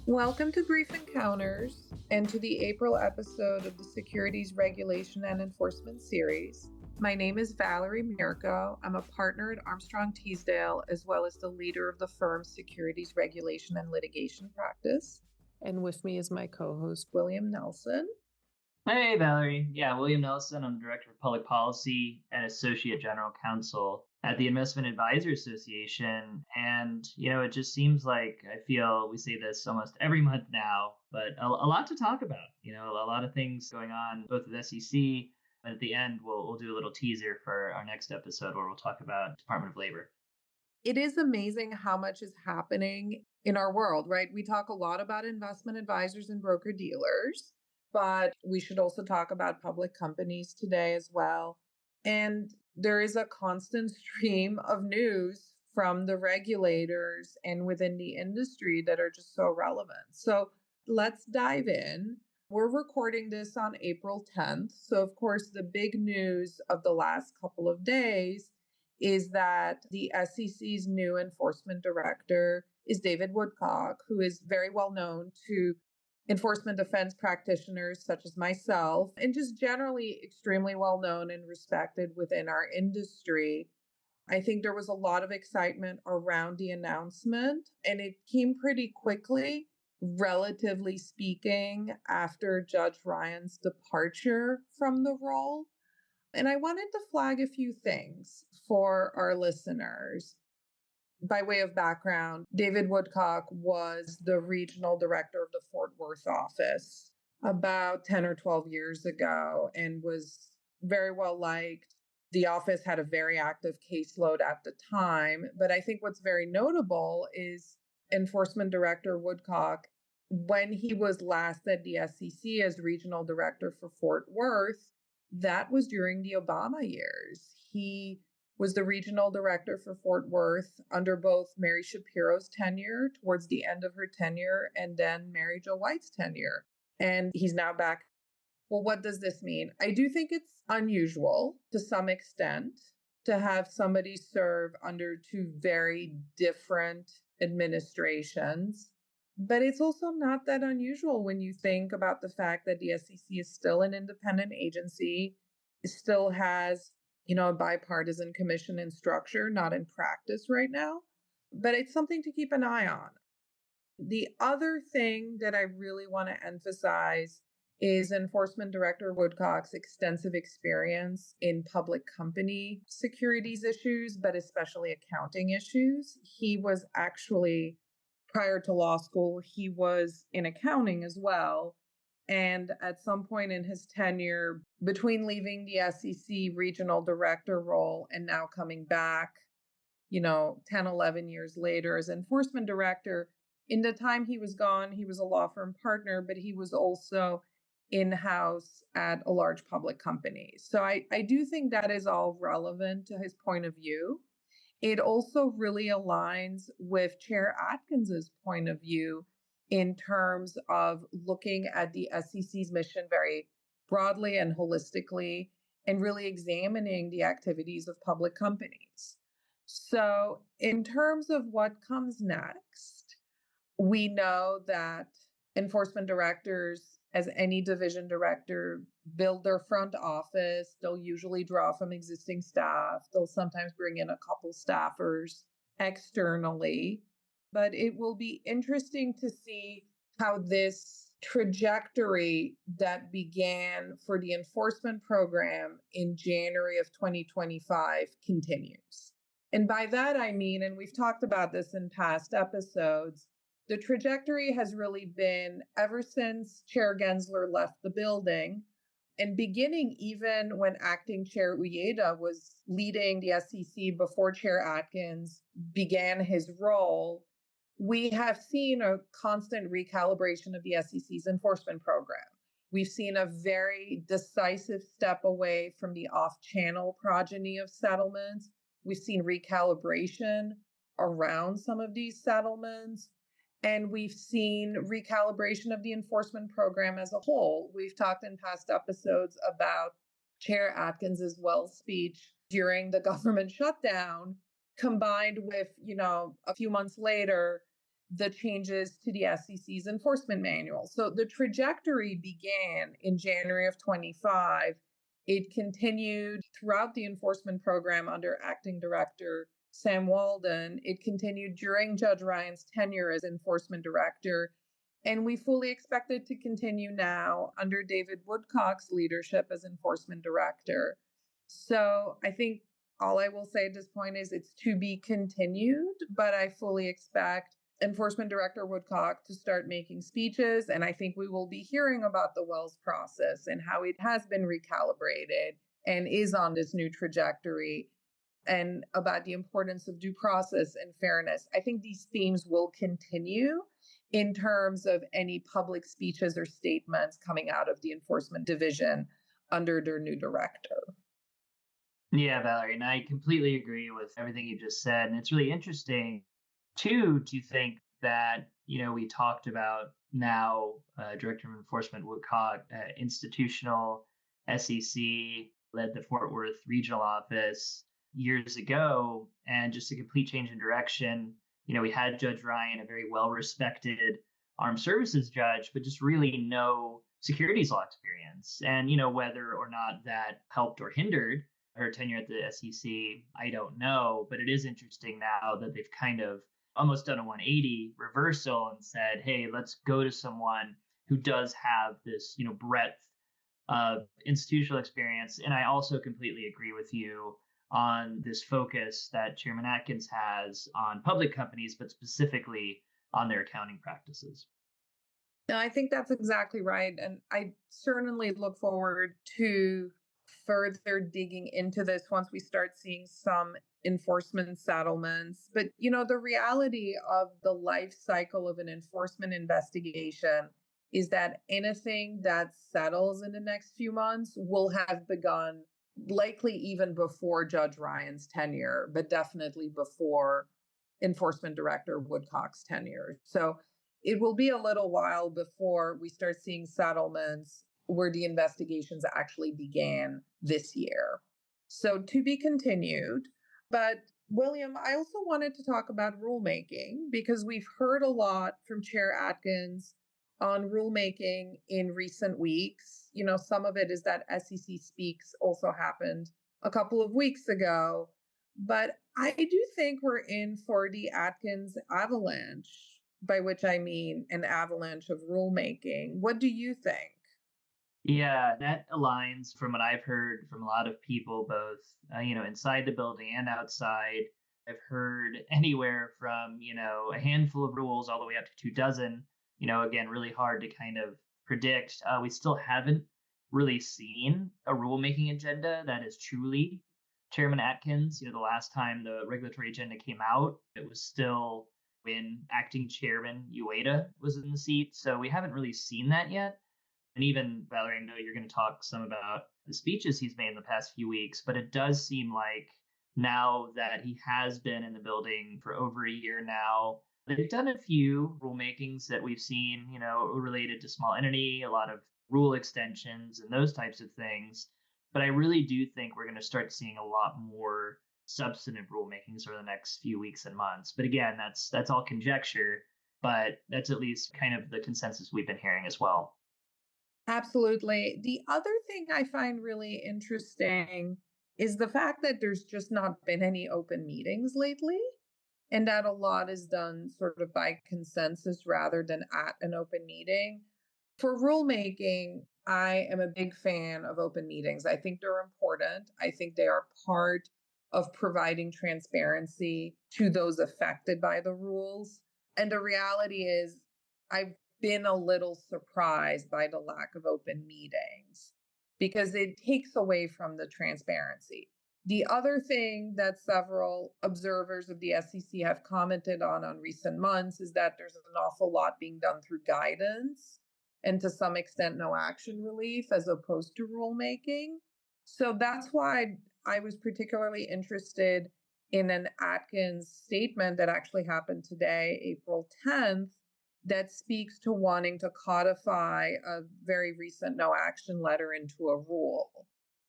Welcome to Brief Encounters and to the April episode of the Securities Regulation and Enforcement series. My name is Valerie Mirko. I'm a partner at Armstrong Teasdale, as well as the leader of the firm's Securities Regulation and Litigation practice. And with me is my co-host, William Nelson. Hey, Valerie. Yeah, William Nelson. I'm Director of Public Policy and Associate General Counsel at the Investment Advisor Association. And, it just seems like I feel we say this almost every month now, but a lot to talk about. A lot of things going on, both with SEC. And at the end, we'll do a little teaser for our next episode where we'll talk about Department of Labor. It is amazing how much is happening in our world, right? We talk a lot about investment advisors and broker-dealers, but we should also talk about public companies today as well. And there is a constant stream of news from the regulators and within the industry that are just so relevant. So let's dive in. We're recording this on April 10th. So, of course, the big news of the last couple of days is that the SEC's new enforcement director is David Woodcock, who is very well known to enforcement defense practitioners such as myself, and just generally extremely well known and respected within our industry. I think there was a lot of excitement around the announcement, and it came pretty quickly, relatively speaking, after Judge Ryan's departure from the role. And I wanted to flag a few things for our listeners. By way of background, David Woodcock was the regional director of the Fort Worth office about 10 or 12 years ago and was very well liked. The office had a very active caseload at the time. But I think what's very notable is Enforcement Director Woodcock, when he was last at the SEC as regional director for Fort Worth, that was during the Obama years. He was the regional director for Fort Worth under both Mary Shapiro's tenure towards the end of her tenure and then Mary Jo White's tenure. And he's now back. Well, what does this mean? I do think it's unusual to some extent to have somebody serve under two very different administrations. But it's also not that unusual when you think about the fact that the SEC is still an independent agency, it still has, a bipartisan commission in structure, not in practice right now. But it's something to keep an eye on. The other thing that I really want to emphasize is Enforcement Director Woodcock's extensive experience in public company securities issues, but especially accounting issues. He was actually, prior to law school, he was in accounting as well. And at some point in his tenure, between leaving the SEC regional director role and now coming back, 10, 11 years later as enforcement director, in the time he was gone, he was a law firm partner, but he was also in-house at a large public company. So I do think that is all relevant to his point of view. It also really aligns with Chair Atkins's point of view in terms of looking at the SEC's mission very broadly and holistically and really examining the activities of public companies. So in terms of what comes next, we know that enforcement directors, as any division director, build their front office. They'll usually draw from existing staff. They'll sometimes bring in a couple staffers externally. But it will be interesting to see how this trajectory that began for the enforcement program in January of 2025 continues. And by that, I mean, and we've talked about this in past episodes, the trajectory has really been ever since Chair Gensler left the building and beginning even when acting Chair Ueda was leading the SEC before Chair Atkins began his role, we have seen a constant recalibration of the SEC's enforcement program. We've seen a very decisive step away from the off-channel progeny of settlements. We've seen recalibration around some of these settlements. And we've seen recalibration of the enforcement program as a whole. We've talked in past episodes about Chair Atkins's Wells speech during the government shutdown, combined with, a few months later, the changes to the SEC's enforcement manual. So the trajectory began in January of 25. It continued throughout the enforcement program under acting director Sam Walden. It continued during Judge Ryan's tenure as enforcement director. And we fully expect it to continue now under David Woodcock's leadership as enforcement director. So I think all I will say at this point is it's to be continued, but I fully expect Enforcement Director Woodcock to start making speeches. And I think we will be hearing about the Wells process and how it has been recalibrated and is on this new trajectory, and about the importance of due process and fairness. I think these themes will continue in terms of any public speeches or statements coming out of the enforcement division under their new director. Yeah, Valerie, and I completely agree with everything you just said. And it's really interesting, too, to think that, we talked about now Director of Enforcement Woodcock, institutional SEC, led the Fort Worth regional office years ago, and just a complete change in direction. We had Judge Ryan, a very well-respected armed services judge, but just really no securities law experience. And, whether or not that helped or hindered her tenure at the SEC, I don't know. But it is interesting now that they've kind of almost done a 180 reversal and said, hey, let's go to someone who does have this, breadth of institutional experience. And I also completely agree with you on this focus that Chairman Atkins has on public companies, but specifically on their accounting practices. No, I think that's exactly right. And I certainly look forward to further digging into this once we start seeing some enforcement settlements. But, the reality of the life cycle of an enforcement investigation is that anything that settles in the next few months will have begun likely even before Judge Ryan's tenure, but definitely before Enforcement Director Woodcock's tenure. So it will be a little while before we start seeing settlements where the investigations actually began this year. So to be continued. But William, I also wanted to talk about rulemaking because we've heard a lot from Chair Atkins on rulemaking in recent weeks. Some of it is that SEC Speaks also happened a couple of weeks ago. But I do think we're in for the Atkins avalanche, by which I mean an avalanche of rulemaking. What do you think? Yeah, that aligns from what I've heard from a lot of people, both inside the building and outside. I've heard anywhere from a handful of rules all the way up to 2 dozen. Again, really hard to kind of predict. We still haven't really seen a rulemaking agenda that is truly Chairman Atkins. The last time the regulatory agenda came out, it was still when acting chairman Ueda was in the seat. So we haven't really seen that yet. And even, Valerie, I know you're going to talk some about the speeches he's made in the past few weeks, but it does seem like now that he has been in the building for over a year now, they've done a few rulemakings that we've seen, related to small entity, a lot of rule extensions and those types of things. But I really do think we're going to start seeing a lot more substantive rulemakings over the next few weeks and months. But again, that's all conjecture, but that's at least kind of the consensus we've been hearing as well. Absolutely. The other thing I find really interesting is the fact that there's just not been any open meetings lately, and that a lot is done sort of by consensus rather than at an open meeting. For rulemaking, I am a big fan of open meetings. I think they're important. I think they are part of providing transparency to those affected by the rules. And the reality is, I've been a little surprised by the lack of open meetings because it takes away from the transparency. The other thing that several observers of the SEC have commented on recent months is that there's an awful lot being done through guidance and to some extent no action relief as opposed to rulemaking. So that's why I was particularly interested in an Atkins statement that actually happened today, April 10th, that speaks to wanting to codify a very recent no action letter into a rule.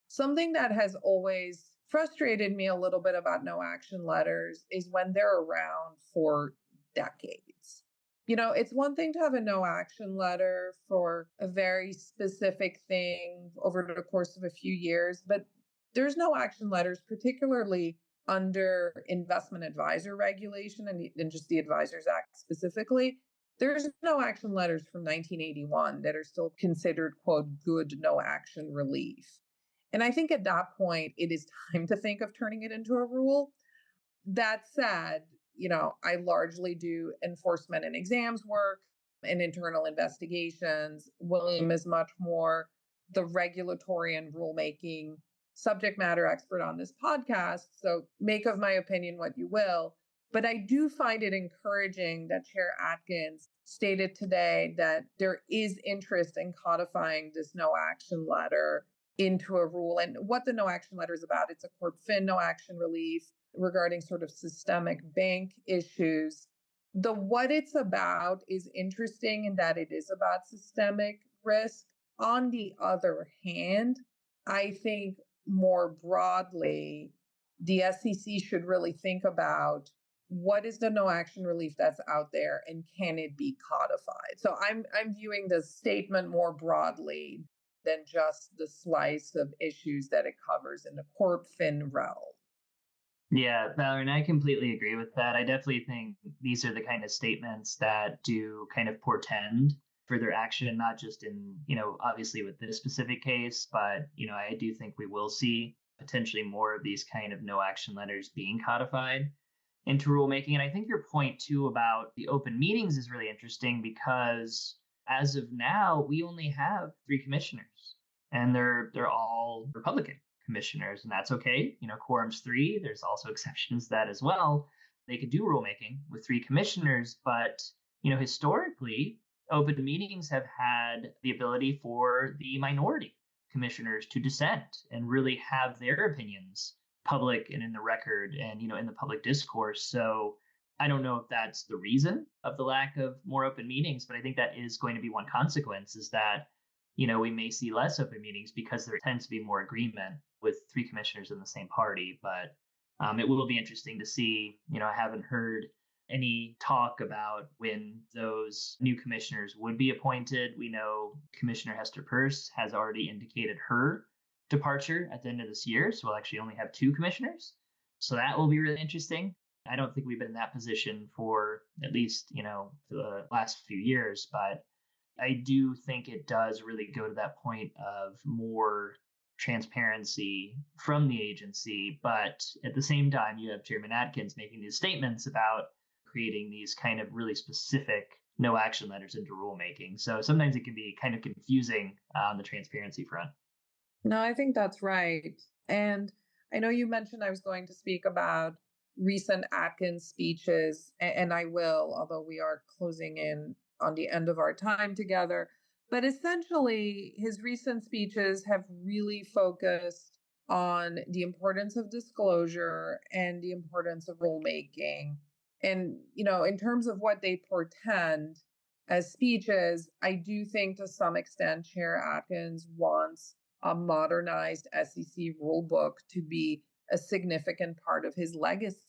Something that has always frustrated me a little bit about no action letters is when they're around for decades. It's one thing to have a no action letter for a very specific thing over the course of a few years, but there's no action letters, particularly under investment advisor regulation and just the Advisors Act specifically. There's no action letters from 1981 that are still considered, quote, good no action relief. And I think at that point, it is time to think of turning it into a rule. That said, I largely do enforcement and exams work and internal investigations. William is much more the regulatory and rulemaking subject matter expert on this podcast. So make of my opinion what you will. But I do find it encouraging that Chair Atkins stated today that there is interest in codifying this no action letter into a rule. And what the no action letter is about, it's a corp fin no action relief regarding sort of systemic bank issues. The what it's about is interesting in that it is about systemic risk. On the other hand, I think more broadly, the SEC should really think about what is the no action relief that's out there and can it be codified? So I'm viewing the statement more broadly than just the slice of issues that it covers in the corp fin realm. Yeah, Valerie, and I completely agree with that. I definitely think these are the kind of statements that do kind of portend further action, not just in, obviously with this specific case, but, I do think we will see potentially more of these kind of no action letters being codified into rulemaking. And I think your point too about the open meetings is really interesting because as of now, we only have three commissioners and they're all Republican commissioners, and that's okay. Quorum's three. There's also exceptions to that as well. They could do rulemaking with three commissioners, but historically, open meetings have had the ability for the minority commissioners to dissent and really have their opinions public and in the record and in the public discourse. So I don't know if that's the reason of the lack of more open meetings, but I think that is going to be one consequence is that we may see less open meetings because there tends to be more agreement with three commissioners in the same party. But it will be interesting to see. I haven't heard any talk about when those new commissioners would be appointed. We know Commissioner Hester Peirce has already indicated her departure at the end of this year. So we'll actually only have two commissioners. So that will be really interesting. I don't think we've been in that position for at least, the last few years, but I do think it does really go to that point of more transparency from the agency. But at the same time, you have Chairman Atkins making these statements about creating these kind of really specific no action letters into rulemaking. So sometimes it can be kind of confusing on the transparency front. No, I think that's right. And I know you mentioned I was going to speak about recent Atkins speeches, and I will, although we are closing in on the end of our time together. But essentially, his recent speeches have really focused on the importance of disclosure and the importance of rulemaking. And, in terms of what they portend as speeches, I do think to some extent Chair Atkins wants a modernized SEC rulebook to be a significant part of his legacy.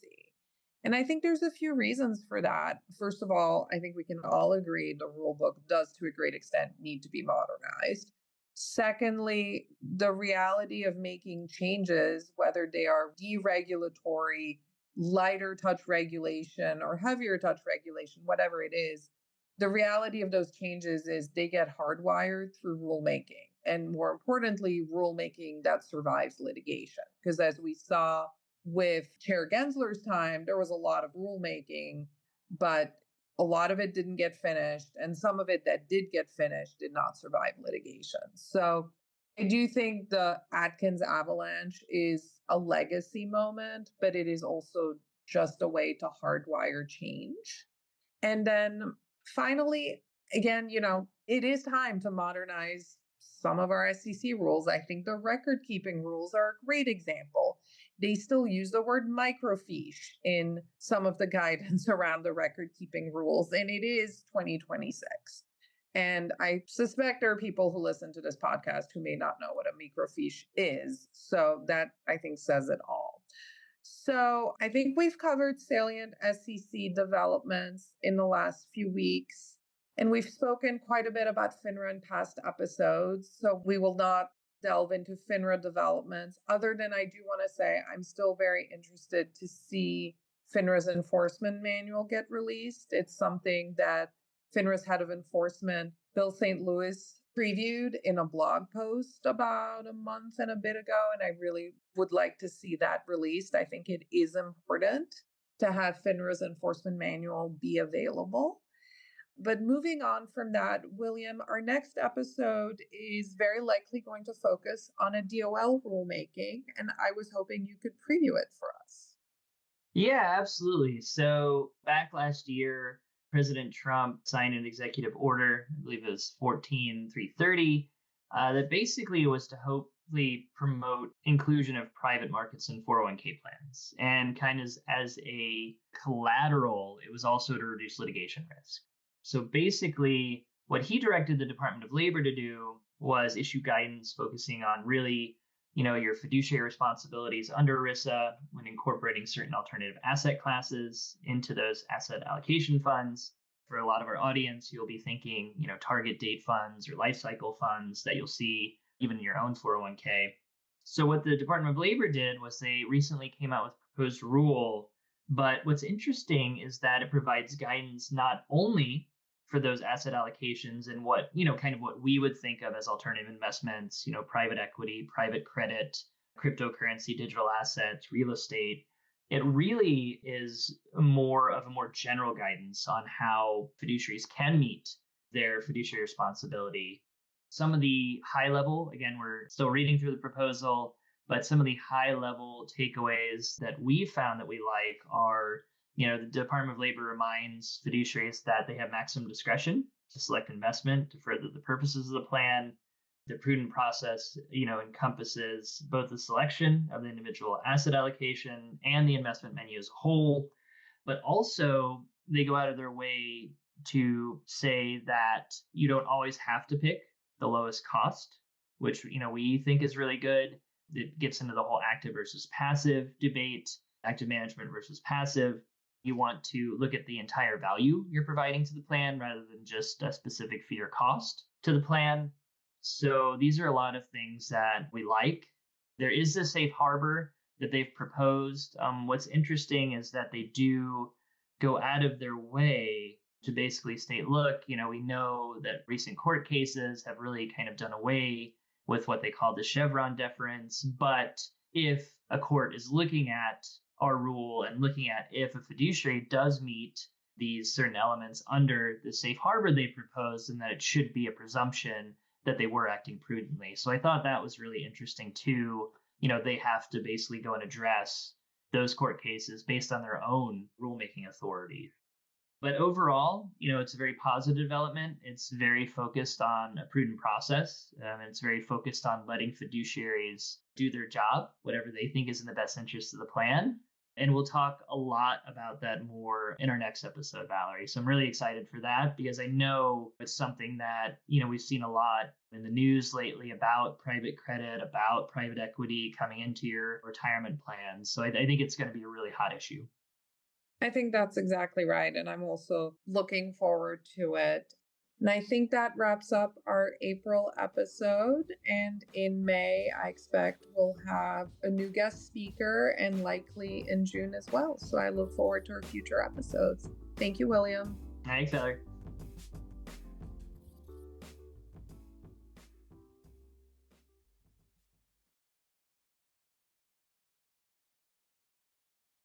And I think there's a few reasons for that. First of all, I think we can all agree the rulebook does to a great extent need to be modernized. Secondly, the reality of making changes, whether they are deregulatory, lighter touch regulation, or heavier touch regulation, whatever it is, the reality of those changes is they get hardwired through rulemaking. And more importantly, rulemaking that survives litigation. Because as we saw with Chair Gensler's time, there was a lot of rulemaking, but a lot of it didn't get finished. And some of it that did get finished did not survive litigation. So I do think the Atkins avalanche is a legacy moment, but it is also just a way to hardwire change. And then finally, again, it is time to modernize some of our SEC rules. I think the record keeping rules are a great example. They still use the word microfiche in some of the guidance around the record keeping rules, and it is 2026. And I suspect there are people who listen to this podcast who may not know what a microfiche is. So that I think says it all. So I think we've covered salient SEC developments in the last few weeks, and we've spoken quite a bit about FINRA in past episodes. So we will not delve into FINRA developments, other than I do want to say I'm still very interested to see FINRA's enforcement manual get released. It's something that FINRA's head of enforcement, Bill St. Louis, previewed in a blog post about a month and a bit ago, and I really would like to see that released. I think it is important to have FINRA's enforcement manual be available. But moving on from that, William, our next episode is very likely going to focus on a DOL rulemaking, and I was hoping you could preview it for us. Yeah, absolutely. So back last year, President Trump signed an executive order, I believe it was 14330, that basically was to hopefully promote inclusion of private markets in 401k plans. And kind of as a collateral, it was also to reduce litigation risk. So basically, what he directed the Department of Labor to do was issue guidance focusing on really your fiduciary responsibilities under ERISA when incorporating certain alternative asset classes into those asset allocation funds. For a lot of our audience, you'll be thinking, target date funds or life cycle funds that you'll see even in your own 401k. So what the Department of Labor did was they recently came out with a proposed rule. But what's interesting is that it provides guidance not only for those asset allocations and what, kind of what we would think of as alternative investments, private equity, private credit, cryptocurrency, digital assets, real estate. It really is more of a more general guidance on how fiduciaries can meet their fiduciary responsibility. Some of the high level, again, we're still reading through the proposal, but some of the high level takeaways that we found that we like are the Department of Labor reminds fiduciaries that they have maximum discretion to select investment to further the purposes of the plan. The prudent process, encompasses both the selection of the individual asset allocation and the investment menu as a whole, but also they go out of their way to say that you don't always have to pick the lowest cost, which, we think is really good. It gets into the whole active versus passive debate, active management versus passive. You want to look at the entire value you're providing to the plan rather than just a specific fee or cost to the plan. So these are a lot of things that we like. There is a safe harbor that they've proposed. What's interesting is that they do go out of their way to basically state, look, we know that recent court cases have really kind of done away with what they call the Chevron deference. But if a court is looking at our rule and looking at if a fiduciary does meet these certain elements under the safe harbor they proposed, and that it should be a presumption that they were acting prudently. So I thought that was really interesting too. They have to basically go and address those court cases based on their own rulemaking authority. But overall, it's a very positive development. It's very focused on a prudent process. It's very focused on letting fiduciaries do their job, whatever they think is in the best interest of the plan. And we'll talk a lot about that more in our next episode, Valerie. So I'm really excited for that because I know it's something that, we've seen a lot in the news lately about private credit, about private equity coming into your retirement plans. So I think it's going to be a really hot issue. I think that's exactly right. And I'm also looking forward to it. And I think that wraps up our April episode. And in May, I expect we'll have a new guest speaker and likely in June as well. So I look forward to our future episodes. Thank you, William. Thanks, Valerie.